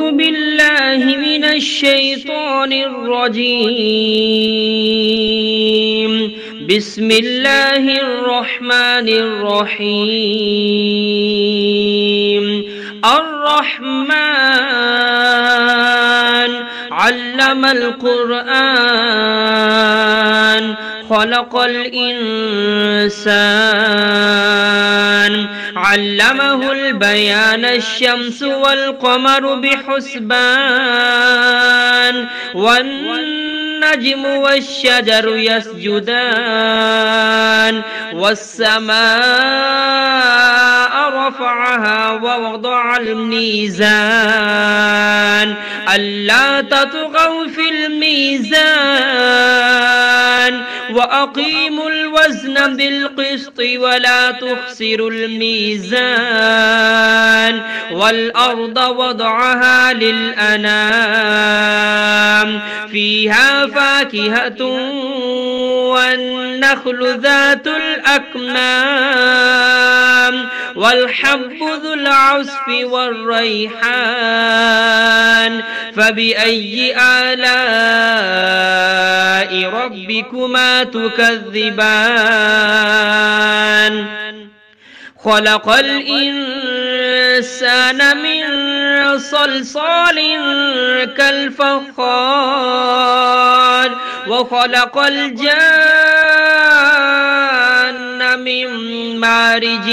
أعوذ بالله من الشيطان الرجيم. بسم الله الرحمن الرحيم. الرحمن علم القرآن خلق الإنسان علمه البيان الشمس والقمر بحسبان والنجم والشجر يسجدان والسماء رفعها ووضع الميزان ألا تطغوا في الميزان وأقيموا الوزن بالقسط ولا تخسروا الميزان والأرض وضعها للأنام فيها فاكهة والنخل ذات الأكمام والحب ذو العصف والريحان فبأي آلاء ربكما تكذبان خلق الإنسان من صلصال كالفخار وخلق الجان من مارج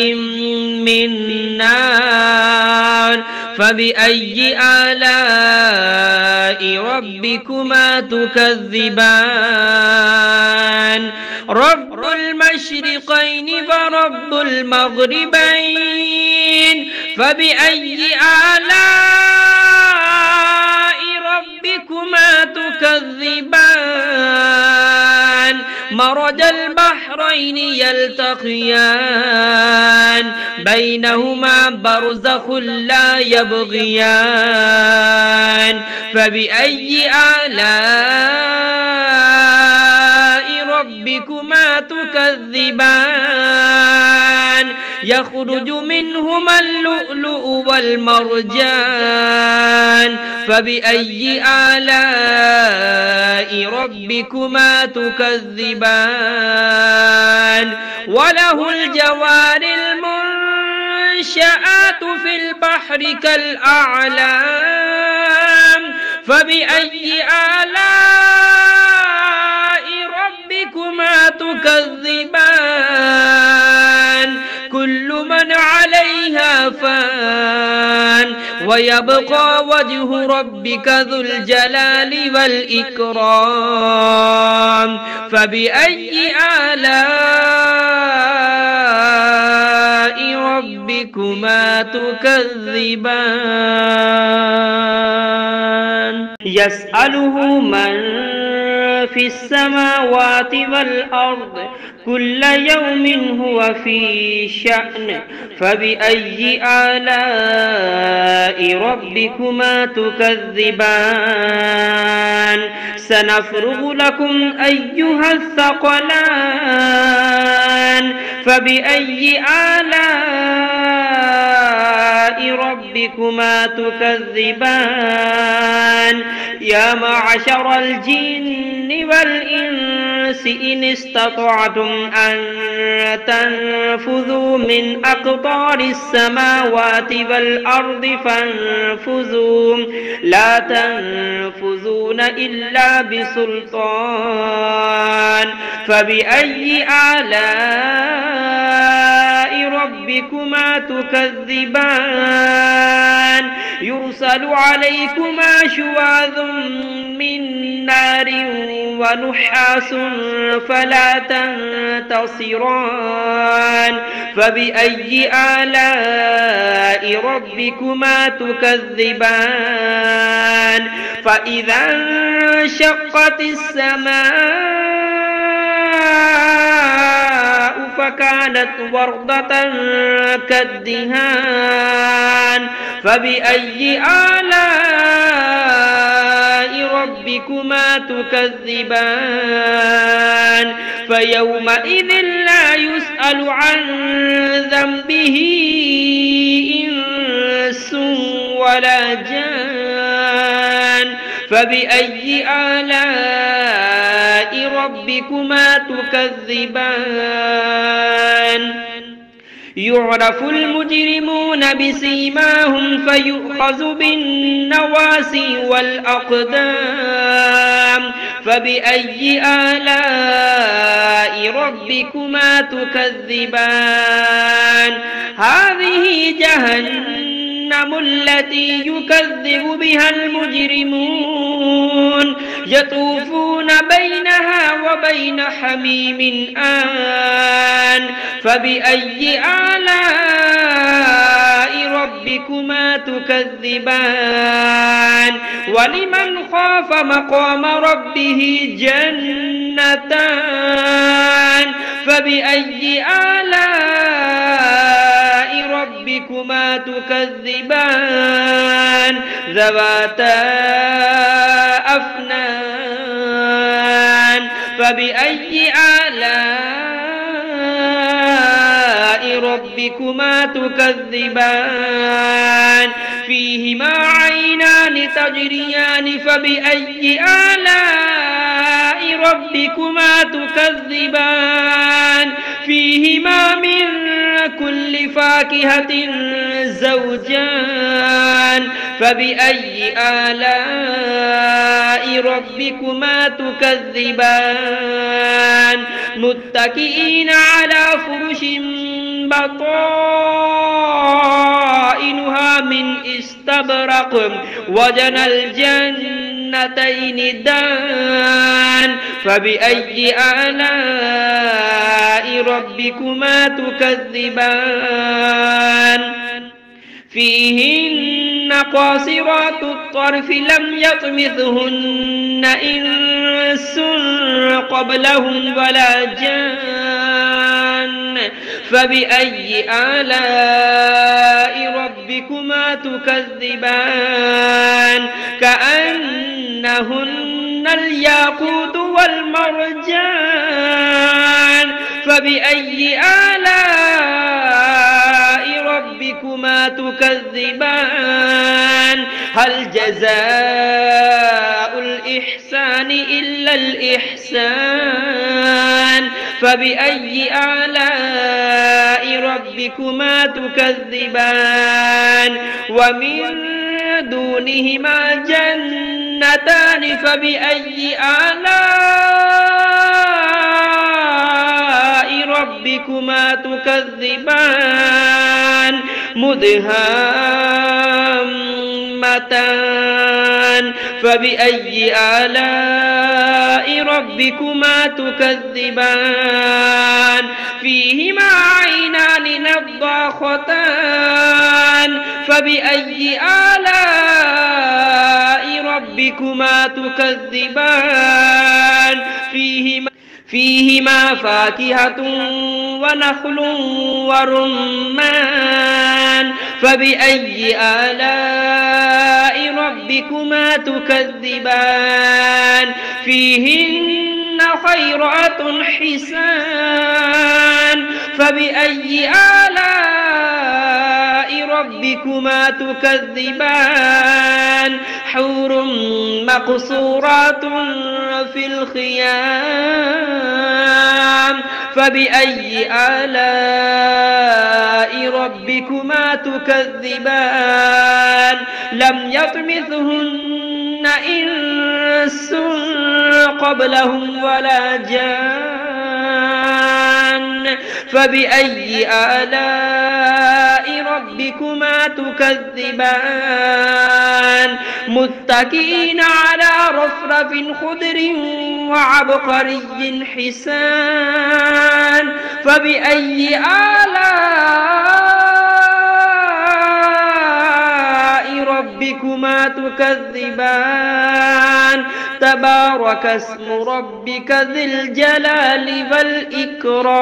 من نار فبأي آلاء ربكما تكذبان رب المشرقين ورب المغربين فبأي آلاء ربكما تكذبان مرج البحرين يلتقيان بينهما برزخ لا يبغيان فبأي آلاء ربكما تكذبان يخرج منهما اللؤلؤ والمرجان فبأي آلاء ربكما تكذبان وله الجوار المنشآت في البحر كالأعلام فبأي آلاء ربكما تكذبان كل من عليها فان ويبقى وجه ربك ذو الجلال والإكرام فبأي آلاء ربكما تكذبان يسأله من في السماوات والأرض كل يوم هو في شأن فبأي آلاء ربكما تكذبان سنفرغ لكم أيها الثقلان فبأي آلاء ربكما تكذبان يا معشر الجن والإنس إن استطعتم أن تنفذوا من أقطار السماوات والأرض فانفذوا لا تنفذون إلا بسلطان فبأي آلاء ربكما تكذبان يرسل عليكما شواظ من نار ونحاس فلا تنتصران فبأي آلاء ربكما تكذبان فإذا انشقت السماء فكانت وردة كالدهان فبأي آلاء ربكما تكذبان فيومئذ لا يسأل عن ذنبه إنس ولا جان فبأي آلاء ربكما تكذبان يعرف المجرمون بسيماهم فيؤخذ بالنواسي والأقدام فبأي آلاء ربكما تكذبان هذه جهنم التي يكذب بها المجرمون يطوفون بينها وبين حميم آن فبأي آلاء ربكما تكذبان ولمن خاف مقام ربه جنتان فبأي آلاء ربكما تكذبان ذواتا أفنان فبأي آلاء ربكما تكذبان فيهما عينان تجريان فبأي آلاء ربكما تكذبان فيهما من كل فاكهة زوجان فبأي آلاء ربكما تكذبان متكئين على فرش بطائنها من استبرق وجنى الجنتين دان فبأي آلاء ربكما تكذبان فيهن قاصرات الطرف لم يطمثهن إنس قبلهم ولا جان فبأي آلاء ربكما تكذبان كأنهن الياقوت والمرجان فبأي آلاء ربكما تكذبان هل جزاء الإحسان إلا الإحسان فبأي آلاء ربكما تكذبان ومن دونهما جنتان فبأي آلاء ربكما تكذبان مدهامتان فبأي آلاء ربكما تكذبان فيهما عينان نضاختان فبأي آلاء ربكما تكذبان فيهما فاكهة ونخل ورمان فبأي آلاء ربكما تكذبان فيهن خيرات حسان فبأي آلاء ربكما تكذبان حور مقصورات في الخيام فبأي آلاء ربكما تكذبان لم يطمثهن إنس قبلهم ولا جان فبأي آلاء ربكما تكذبان متكئين على رفرف خضر وعبقري حسان فبأي آلاء ربكما تكذبان تبارك اسم ربك ذي الجلال والإكرام